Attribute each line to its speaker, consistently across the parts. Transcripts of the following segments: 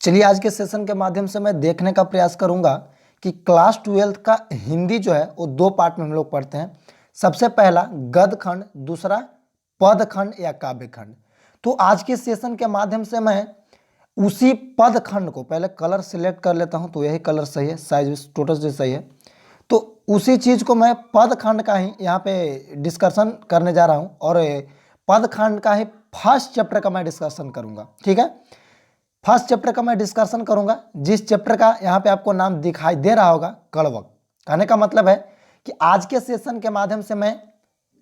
Speaker 1: चलिए आज के सेशन के माध्यम से मैं देखने का प्रयास करूंगा कि क्लास 12th का हिंदी जो है वो दो पार्ट में हम लोग पढ़ते हैं। सबसे पहला गद्य खंड, दूसरा पद खंड या काव्य खंड। तो आज के सेशन के माध्यम से मैं उसी पद खंड को पहले कलर सिलेक्ट कर लेता हूं, तो यही कलर सही है, साइज टोटल से सही है। तो उसी चीज़ को मैं पद खंड का ही यहाँ पे डिस्कशन करने जा रहा हूँ और पद खंड का ही फर्स्ट चैप्टर का मैं डिस्कशन करूँगा। ठीक है, फर्स्ट चैप्टर का मैं डिस्कशन करूंगा, जिस चैप्टर का यहाँ पे आपको नाम दिखाई दे रहा होगा कड़वक। कहने का मतलब है कि आज के सेशन के माध्यम से मैं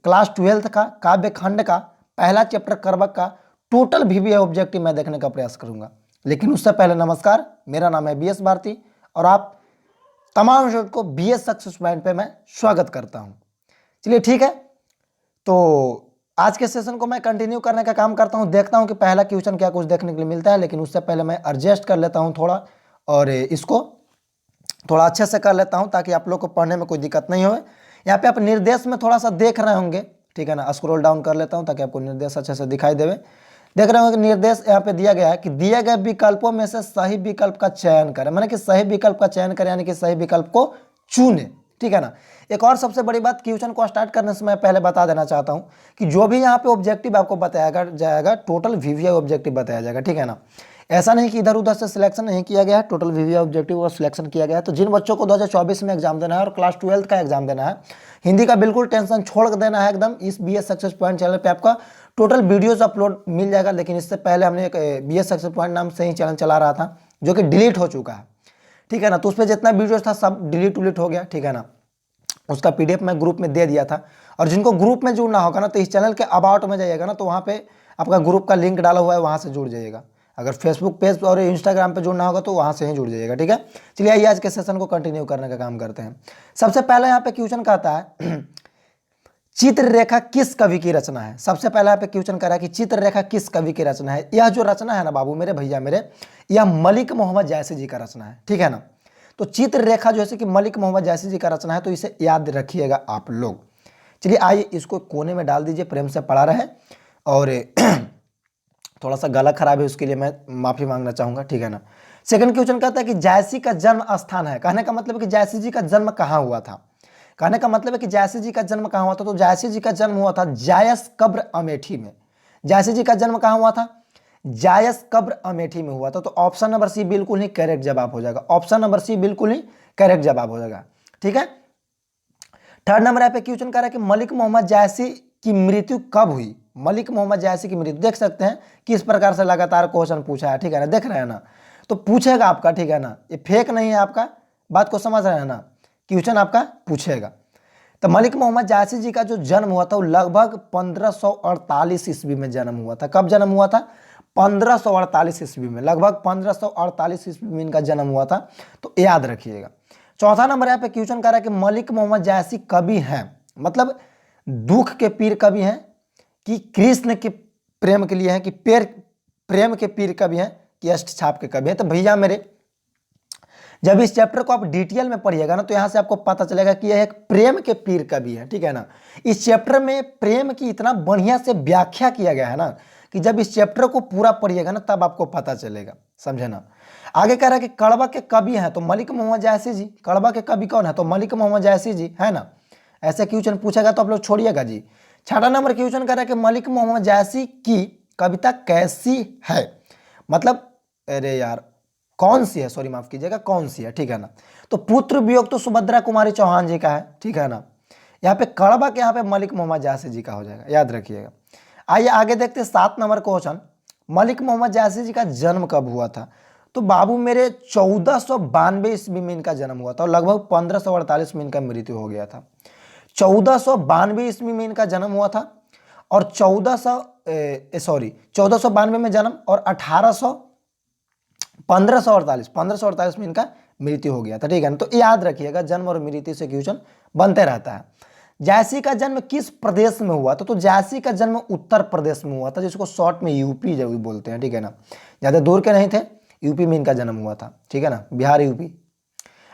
Speaker 1: क्लास 12th का काव्य खंड का पहला चैप्टर कड़वक का टोटल वीवीआई ऑब्जेक्टिव मैं देखने का प्रयास करूंगा। लेकिन उससे पहले नमस्कार, मेरा नाम है बीएस भारती और आप तमाम स्टूडेंट को बीएस सक्सेस पॉइंट पे मैं स्वागत करता हूं। चलिए ठीक है, तो आज के सेशन को मैं कंटिन्यू करने का काम करता हूं, देखता हूं कि पहला क्वेश्चन क्या कुछ देखने के लिए मिलता है। लेकिन उससे पहले मैं एडजस्ट कर लेता हूं थोड़ा और इसको थोड़ा अच्छे से कर लेता हूं ताकि आप लोग को पढ़ने में कोई दिक्कत नहीं हो। यहाँ पे आप निर्देश में थोड़ा सा देख रहे होंगे, ठीक है ना। स्क्रॉल डाउन कर लेता हूं ताकि आपको निर्देश अच्छे से दिखाई देवे। देख रहे होंगे निर्देश यहाँ पे दिया गया है कि दिए गए विकल्पों में से सही विकल्प का चयन करें, माने कि सही विकल्प का चयन करें, यानी कि सही विकल्प को चुने। ठीक है ना। एक और सबसे बड़ी बात, क्वेश्चन को स्टार्ट करने से मैं पहले बता देना चाहता हूं कि जो भी यहाँ पे ऑब्जेक्टिव आपको बताया जाएगा टोटल वीवीआई ऑब्जेक्टिव बताया जाएगा। ठीक है ना, ऐसा नहीं कि इधर उधर से सिलेक्शन नहीं किया गया है, टोटल वीवीआई ऑब्जेक्टिव का सिलेक्शन किया गया है। तो जिन बच्चों को 2024 में एग्जाम देना है और क्लास 12th का एग्जाम देना है, हिंदी का बिल्कुल टेंशन छोड़ देना है एकदम। इस बीएस सक्सेस पॉइंट चैनल पे आपका टोटल वीडियोज अपलोड मिल जाएगा। लेकिन इससे पहले हमने एक बीएस सक्सेस पॉइंट नाम से ही चैनल चला रहा था जो कि डिलीट हो चुका है। ठीक है ना, तो उस पर जितना वीडियोज था सब डिलीट हो गया। ठीक है ना, उसका पीडीएफ मैं ग्रुप में दे दिया था। और जिनको ग्रुप में जुड़ना होगा ना, तो इस चैनल के अबाउट में जाइएगा ना, तो वहाँ पे आपका ग्रुप का लिंक डाला हुआ है, वहाँ से जुड़ जाइएगा। अगर फेसबुक पेज और इंस्टाग्राम पे जुड़ना होगा तो वहाँ से ही जुड़ जाइएगा। ठीक है, चलिए आइए आज के सेशन को कंटिन्यू करने का काम करते हैं। सबसे पहले यहाँ पे क्वेश्चन कहता है चित्र रेखा किस कवि की रचना है। सबसे पहले यहाँ पे क्वेश्चन करा कि चित्र रेखा किस कवि की रचना है। यह जो रचना है ना बाबू मेरे, भैया मेरे, यह मलिक मोहम्मद जायसी जी का रचना है। ठीक है ना, तो चित्र रेखा जैसे कि मलिक मोहम्मद जायसी जी का रचना है, तो इसे याद रखिएगा आप लोग। चलिए आइए इसको कोने में डाल दीजिए, प्रेम से पढ़ा रहे। और थोड़ा सा गला खराब है, उसके लिए मैं माफी मांगना चाहूंगा। ठीक है ना। सेकंड क्वेश्चन कहता है कि जायसी का जन्म स्थान है। कहने का मतलब है कि जायसी जी का जन्म कहाँ हुआ था। कहने का मतलब है कि जायसी जी का जन्म कहाँ हुआ था, तो जायसी जी का जन्म हुआ था जायस कब्र अमेठी में। जायसी जी का जन्म कहाँ हुआ था, जायस कब्र अमेठी में हुआ था। तो ऑप्शन नंबर सी बिल्कुल ही करेक्ट जवाब हो जाएगा। ऑप्शन नंबर सी बिल्कुल ही करेक्ट जवाब हो जाएगा। ठीक है। थर्ड नंबर पे क्वेश्चन कर रहा है कि मलिक मोहम्मद जायसी की मृत्यु कब हुई। मलिक मोहम्मद जायसी की मृत्यु देख सकते हैं किस प्रकार से लगातार क्वेश्चन पूछा है। ठीक है ना, देख रहे हैं ना, तो पूछेगा आपका। ठीक है ना, ये फेक नहीं है, आपका बात को समझ रहे हैं ना, क्वेश्चन आपका पूछेगा। तो मलिक मोहम्मद जायसी जी का जो जन्म हुआ था वो लगभग 1548 ईस्वी में जन्म हुआ था। कब जन्म हुआ था, 1548 ईस्वी में, लगभग 1548 ईस्वी में इनका जन्म हुआ था, तो याद रखिएगा। चौथा नंबर यहाँ पे क्वेश्चन कर रहा है कि मलिक मोहम्मद जायसी कवि हैं, मतलब दुख के पीर कवि हैं कि कृष्ण के प्रेम के लिए हैं, कि प्रेम के पीर कवि हैं कि अष्ट छाप के कवि हैं। तो भैया मेरे, जब इस चैप्टर को आप डिटेल में पढ़िएगा ना, तो यहां से आपको पता चलेगा कि यह एक प्रेम के पीर कवि है। ठीक है ना, इस चैप्टर में प्रेम की इतना बढ़िया से व्याख्या किया गया है ना, कि जब इस चैप्टर को पूरा पढ़िएगा ना तब आपको पता चलेगा, समझे ना। आगे कह रहा है कि कड़वा के कवि हैं तो मलिक मोहम्मद जायसी जी। कड़वा के कवि कौन है, तो मलिक मोहम्मद जायसी जी, है ना। ऐसे क्वेश्चन पूछेगा तो आप लोग छोड़िएगा जी। छठा नंबर क्वेश्चन कह रहा है कि मलिक मोहम्मद जायसी की कविता कैसी है, मतलब अरे यार कौन सी है, सॉरी माफ कीजिएगा, कौन सी है। ठीक है ना, तो पुत्र वियोग तो सुभद्रा कुमारी चौहान जी का है। ठीक है ना, यहाँ पे कड़वा के यहाँ पे मलिक मोहम्मद जायसी जी का हो जाएगा, याद रखिएगा। आइए आगे देखते हैं 7 नंबर क्वेश्चन, मलिक मोहम्मद जायसी जी का जन्म कब हुआ था। तो बाबू मेरे 1492 ईस्वी में इनका जन्म हुआ था और लगभग 1548 में इनका मृत्यु हो गया था। 1492 ईस्वी में इनका जन्म हुआ था और 1492 में जन्म और 1548 में इनका मृत्यु हो गया था। ठीक है ना, तो याद रखिएगा जन्म और मृत्यु से क्वेश्चन बनते रहता है। जायसी का जन्म किस प्रदेश में हुआ था, तो जायसी का जन्म उत्तर प्रदेश में हुआ था, जिसको शॉर्ट में यूपी जो बोलते हैं। ठीक है ना, ज्यादा दूर के नहीं थे, यूपी में इनका जन्म हुआ था। ठीक है ना, बिहार यूपी।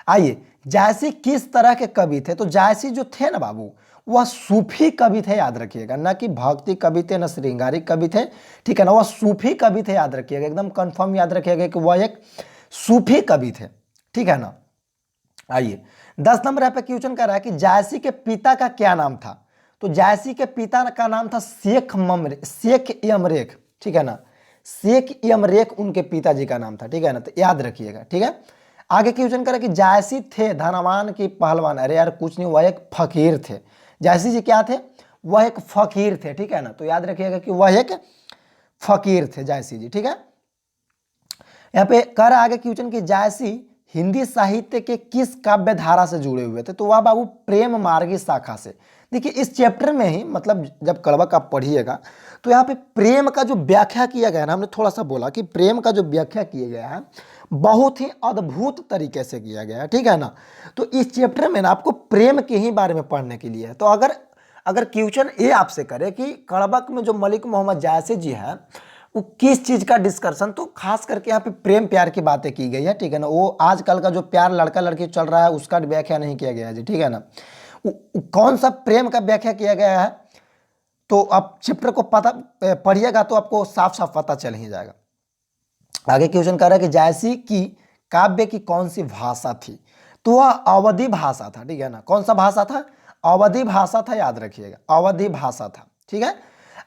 Speaker 1: आइए, जायसी किस तरह के कवि थे, तो जायसी जो थे ना बाबू, वह सूफी कवि थे, याद रखिएगा, ना कि भक्ति कवि थे, ना श्रृंगारिक कवि थे, ठीक है ना, वह सूफी कवि थे, याद रखिएगा, एकदम कंफर्म याद रखिएगा कि वह एक सूफी कवि थे, ठीक है ना। आइए 10 नंबर यहाँ पे क्वेश्चन कर रहा है कि जायसी के पिता का क्या नाम था। तो जायसी के पिता का नाम था शेख यमरेख, ठीक है ना, शेख यमरेख उनके पिताजी का नाम था, ठीक है ना, तो याद रखिएगा, ठीक है। आगे क्वेश्चन करे कि जायसी थे धनवान की पहलवान, अरे यार कुछ नहीं, वह एक फकीर थे। जायसी जी क्या थे, वह एक फकीर थे, ठीक है ना, तो याद रखिएगा कि वह एक फकीर थे जायसी जी, ठीक है। यहाँ पे कर आगे क्वेश्चन कि जायसी हिंदी साहित्य के किस काव्य धारा से जुड़े हुए थे। तो वह बाबू प्रेम मार्गी शाखा से। देखिए इस चैप्टर में ही, मतलब जब कड़वक आप पढ़िएगा तो यहाँ पे प्रेम का जो व्याख्या किया गया है ना, हमने थोड़ा सा बोला कि प्रेम का जो व्याख्या किया गया है बहुत ही अद्भुत तरीके से किया गया है, ठीक है ना। तो इस चैप्टर में ना आपको प्रेम के ही बारे में पढ़ने के लिए है। तो अगर क्वेश्चन ये आपसे करे कि कड़वक में जो मलिक मोहम्मद जायसी जी है वो किस चीज का डिस्कशन, तो खास करके यहाँ पे प्रेम प्यार की बातें की गई है, ठीक है ना। वो आजकल का जो प्यार लड़का लड़की चल रहा है उसका व्याख्या नहीं किया गया है जी, ठीक है ना। कौन सा प्रेम का व्याख्या किया गया है, तो आप चैप्टर को पता पढ़िएगा तो आपको साफ साफ पता चल ही जाएगा। आगे क्वेश्चन कर रहा है कि जायसी की काव्य की कौन सी भाषा थी। तो वह अवधी भाषा था, ठीक है ना। कौन सा भाषा था, अवधी भाषा था, याद रखिएगा, अवधी भाषा था, ठीक है।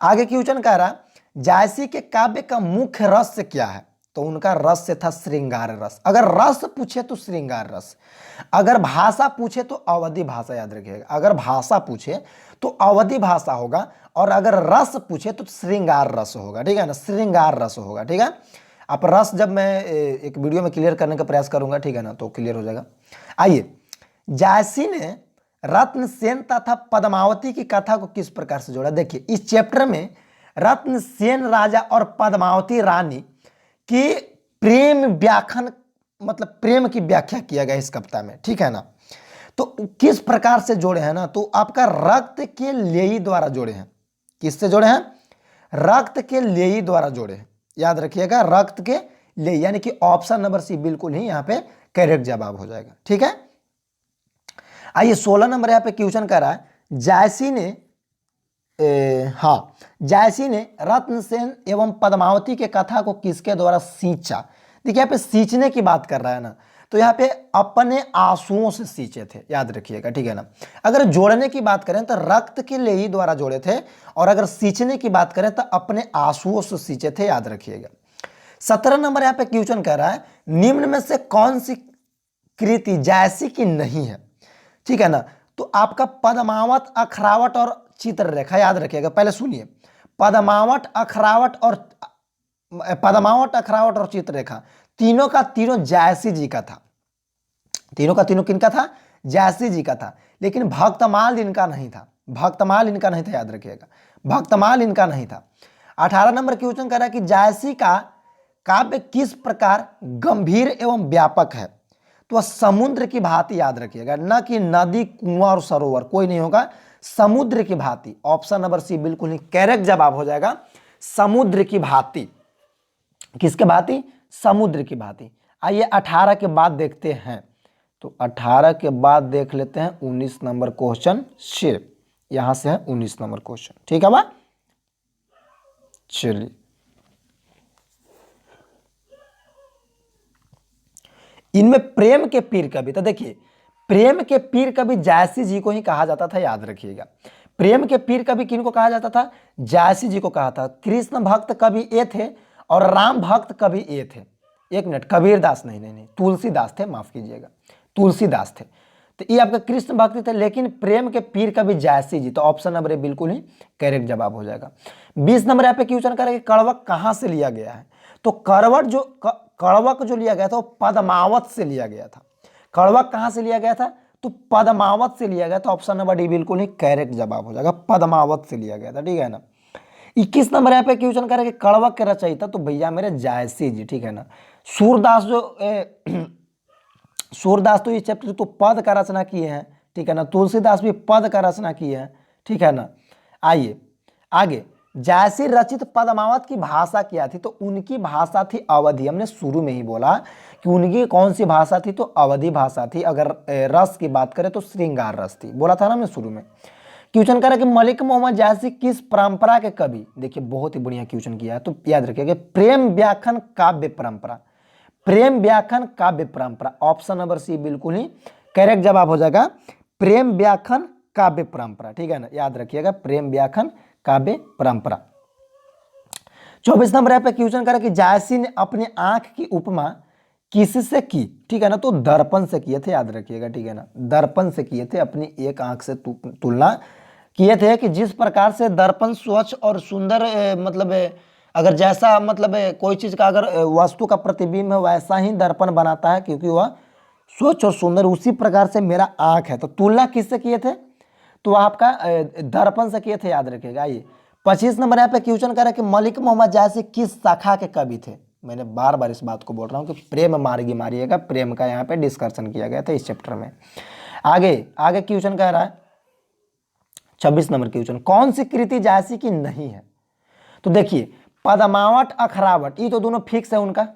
Speaker 1: आगे क्वेश्चन कह रहा है जायसी के काव्य का मुख्य रस क्या है। तो उनका रस था श्रृंगार रस। अगर रस पूछे तो श्रृंगार रस, अगर भाषा पूछे तो अवधी भाषा, याद रखिएगा। अगर भाषा पूछे तो अवधी भाषा होगा, और अगर रस पूछे तो श्रृंगार रस होगा, ठीक है ना, श्रृंगार रस होगा, ठीक है। आप रस जब मैं एक वीडियो में क्लियर करने का प्रयास करूंगा, ठीक है ना, तो क्लियर हो जाएगा। आइए जायसी ने रत्नसेन तथा पद्मावती की कथा को किस प्रकार से जोड़ा। देखिए इस चैप्टर में रत्नसेन राजा और पद्मावती रानी की प्रेम व्याख्यान, मतलब प्रेम की व्याख्या किया गया इस कविता में, ठीक है ना। तो किस प्रकार से जोड़े हैं ना, तो आपका रक्त के लेई द्वारा जोड़े हैं। किससे जोड़े हैं, रक्त के लेई द्वारा जोड़े हैं, याद रखिएगा, रक्त के लेई, यानी कि ऑप्शन नंबर सी बिल्कुल ही यहाँ पे करेक्ट जवाब हो जाएगा, ठीक है। आइए 16 नंबर यहाँ पे क्वेश्चन कर रहा है जायसी ने जायसी ने रत्नसेन एवं पद्मावती के कथा को किसके द्वारा सींचा। देखिए यहाँ पे सींचने की बात कर रहा है ना, तो यहाँ पे अपने आंसुओं से सींचे थे, याद रखिएगा, ठीक है ना। अगर जोड़ने की बात करें तो रक्त के लेई द्वारा जोड़े थे, और अगर सींचने की बात करें तो अपने आंसुओं से सींचे थे, याद रखिएगा। 17 नंबर यहाँ पे क्वेश्चन कर रहा है निम्न में से कौन सी कृति जायसी की नहीं है, ठीक है ना। तो आपका पद्मावत, अखरावट और चित्ररेखा, याद रखिएगा। पहले सुनिए, पद्मावट, अखरावट और चित्ररेखा तीनों का तीनों जायसी जी का था। तीनों का तीनों किनका था, जायसी जी का था। लेकिन भक्तमाल इनका नहीं था, भक्तमाल इनका नहीं था, याद रखिएगा, भक्तमाल इनका नहीं था। 18 नंबर क्वेश्चन कर रहा है कि जायसी का काव्य किस प्रकार गंभीर एवं व्यापक है। तो समुद्र की भांति, याद रखिएगा, न कि नदी, कुआं और सरोवर, कोई नहीं होगा, समुद्र की भांति। ऑप्शन नंबर सी बिल्कुल ही करेक्ट जवाब हो जाएगा, समुद्र की भांति। किसके भांति, समुद्र की भांति। आइए 18 के बाद देखते हैं, तो 18 के बाद देख लेते हैं 19 नंबर क्वेश्चन, सिर्फ यहां से है 19 नंबर क्वेश्चन, ठीक है बा। चलिए इनमें प्रेम के पीर कवि, तो देखिए प्रेम के पीर कवि जायसी जी को ही कहा जाता था, याद रखिएगा। प्रेम के पीर कवि किनको कहा जाता था, जायसी जी को कहा था। कृष्ण भक्त कवि ए थे और राम भक्त कवि ए थे। एक मिनट, कबीरदास नहीं, तुलसीदास थे, माफ कीजिएगा, तुलसीदास थे। तो ये आपका कृष्ण भक्ति थे, लेकिन प्रेम के पीर कवि जायसी जी। तो ऑप्शन नंबर ए बिल्कुल ही करेक्ट जवाब हो जाएगा। 20 नंबर यहाँ पे क्वेश्चन करेंगे कड़वक कहां से लिया गया है। तो कड़वक जो लिया गया था वो पद्मावत से लिया गया था। कड़वक कहां से लिया गया था, तो पद्मावत से लिया गया था। ऑप्शन नंबर डी बिल्कुल ही करेक्ट जवाब हो जाएगा, पद्मावत से लिया गया था, ठीक है ना। 21 नंबर यहाँ पे क्वेश्चन करेंगे कड़वक के रचयिता, तो भैया मेरे जायसी जी, ठीक है ना। सूरदास सूरदास तो इस चैप्टर तो पद का रचना किए हैं, ठीक है ना। तुलसीदास भी पद का रचना किए हैं, ठीक है ना। आइए आगे, जायसी रचित पद्मावत की भाषा क्या थी। तो उनकी भाषा थी अवधी। हमने शुरू में ही बोला कि उनकी कौन सी भाषा थी, तो अवधी भाषा थी। अगर रस की बात करें तो श्रृंगार रस थी, बोला था ना हमने शुरू में। क्वेश्चन कर रहा है कि मलिक मोहम्मद जायसी किस परंपरा के कवि, देखिए बहुत ही बढ़िया क्वेश्चन किया है, तो याद रखिएगा प्रेम व्याख्यान काव्य परंपरा, प्रेम व्याख्यान काव्य परंपरा, ऑप्शन नंबर सी बिल्कुल ही करेक्ट जवाब हो जाएगा, प्रेम व्याख्यान काव्य परंपरा, ठीक है ना, याद रखिएगा प्रेम व्याख्यान काव्य परंपरा। 24 नंबर पे क्वेश्चन करा कि जायसी ने अपनी आंख की उपमा किससे की, ठीक है ना, तो दर्पण से किए थे, याद रखिएगा, ठीक है ना, दर्पण से किए थे, अपनी एक आंख से तुलना किए थे कि जिस प्रकार से दर्पण स्वच्छ और सुंदर मतलब अगर जैसा मतलब कोई चीज का अगर वस्तु का प्रतिबिंब है वैसा ही दर्पण बनाता है क्योंकि वह स्वच्छ और सुंदर, उसी प्रकार से मेरा आंख है, तो तुलना किससे किए थे, तो आपका दर्पण से किए थे, याद रखिएगा। आइए 25 नंबर यहाँ पे क्वेश्चन कर रहा है कि मलिक मोहम्मद जायसी किस शाखा के कवि थे, मैंने बार बार इस बात को बोल रहा हूँ कि प्रेम मार्गी मारिएगा, प्रेम का यहाँ पे डिस्कशन किया गया था इस चैप्टर में। आगे आगे क्वेश्चन कह रहा है 26 नंबर क्वेश्चन, कौन सी कृति जायसी की नहीं है, तो देखिए पदमावट अखरावट ये तो दोनों फिक्स है उनका,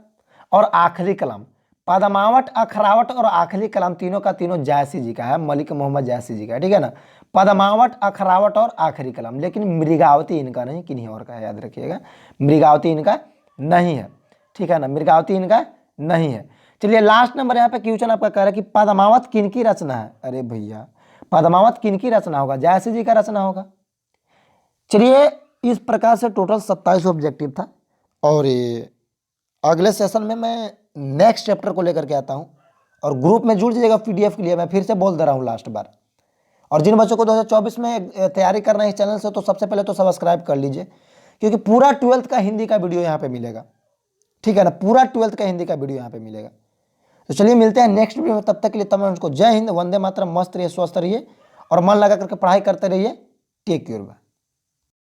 Speaker 1: और आखिरी कलाम, पदमावट अखरावट और आखिरी कलाम तीनों का तीनों जायसी जी का है, मलिक मोहम्मद जायसी जी का है, ठीक है ना, पदमावट अखरावट और आखिरी कलाम, लेकिन मृगावती इनका नहीं, किन्हीं और का है, याद रखिएगा मृगावती इनका नहीं है, ठीक है ना, मृगावती इनका नहीं है। चलिए लास्ट नंबर यहाँ पे क्वेश्चन आपका कह रहा है कि पद्मावत किनकी रचना है, अरे भैया पद्मावत किनकी रचना होगा, जायसी जी का रचना होगा। चलिए इस प्रकार से टोटल 27 ऑब्जेक्टिव था, और अगले सेशन में मैं नेक्स्ट चैप्टर को लेकर के आता हूं, और ग्रुप में जुड़ जाइएगा पीडीएफ के लिए, मैं फिर से बोल दे रहा हूं लास्ट बार। और जिन बच्चों को 2024 में तैयारी करना है इस चैनल से, तो सबसे पहले तो सब्सक्राइब कर लीजिए, क्योंकि पूरा 12th का हिंदी का वीडियो यहाँ पे मिलेगा, ठीक है ना, पूरा 12th का हिंदी का वीडियो यहाँ पे मिलेगा। तो चलिए मिलते हैं नेक्स्ट वीडियो में, तब तक के लिए तमाम को जय हिंद, वंदे मातरम, मस्त रहिए, स्वस्थ रहिए और मन लगा करके पढ़ाई करते रहिए। Take care.